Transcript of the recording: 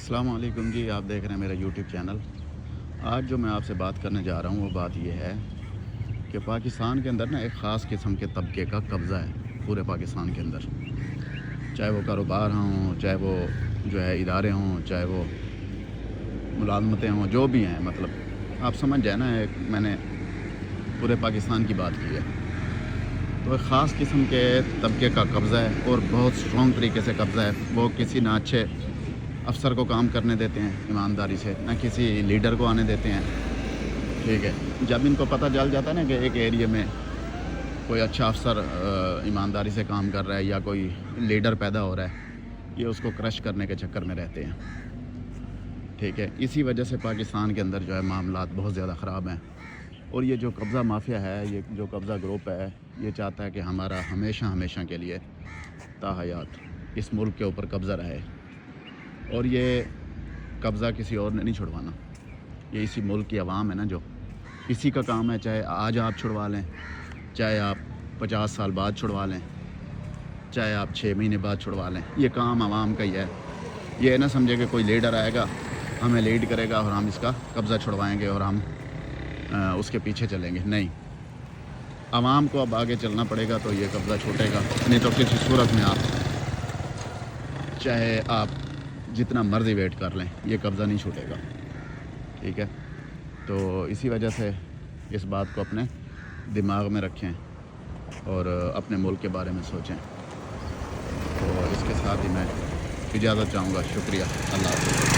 السلام علیکم جی، آپ دیکھ رہے ہیں میرا یوٹیوب چینل۔ آج جو میں آپ سے بات کرنے جا رہا ہوں وہ بات یہ ہے کہ پاکستان کے اندر نا ایک خاص قسم کے طبقے کا قبضہ ہے پورے پاکستان کے اندر، چاہے وہ کاروبار ہوں، چاہے وہ جو ہے ادارے ہوں، چاہے وہ ملازمتیں ہوں، جو بھی ہیں، مطلب آپ سمجھ جائیں نا، ایک میں نے پورے پاکستان کی بات کی ہے۔ تو ایک خاص قسم کے طبقے کا قبضہ ہے اور بہت اسٹرانگ طریقے سے قبضہ ہے۔ وہ کسی نہ اچھے افسر کو کام کرنے دیتے ہیں ایمانداری سے، نہ کسی لیڈر کو آنے دیتے ہیں، ٹھیک ہے۔ جب ان کو پتہ چل جاتا ہے نا کہ ایک ایریے میں کوئی اچھا افسر ایمانداری سے کام کر رہا ہے یا کوئی لیڈر پیدا ہو رہا ہے، یہ اس کو کرش کرنے کے چکر میں رہتے ہیں، ٹھیک ہے۔ اسی وجہ سے پاکستان کے اندر جو ہے معاملات بہت زیادہ خراب ہیں، اور یہ جو قبضہ مافیا ہے، یہ جو قبضہ گروپ ہے، یہ چاہتا ہے کہ ہمارا ہمیشہ کے لیے تاحیات اس ملک کے اوپر قبضہ رہے، اور یہ قبضہ کسی اور نے نہیں چھڑوانا، یہ اسی ملک کی عوام ہے نا، جو اسی کا کام ہے۔ چاہے آج آپ چھڑوا لیں، چاہے آپ 50 سال بعد چھڑوا لیں، چاہے آپ 6 مہینے بعد چھڑوا لیں، یہ کام عوام کا ہی ہے۔ یہ نہ سمجھے کہ کوئی لیڈر آئے گا، ہمیں لیڈ کرے گا اور ہم اس کا قبضہ چھڑوائیں گے اور ہم اس کے پیچھے چلیں گے، نہیں۔ عوام کو اب آگے چلنا پڑے گا تو یہ قبضہ چھوٹے گا، نہیں تو کسی صورت میں چاہے آپ جتنا مرضی ویٹ کر لیں، یہ قبضہ نہیں چھوٹے گا، ٹھیک ہے۔ تو اسی وجہ سے اس بات کو اپنے دماغ میں رکھیں اور اپنے ملک کے بارے میں سوچیں۔ تو اس کے ساتھ ہی میں اجازت چاہوں گا۔ شکریہ، اللہ حافظ۔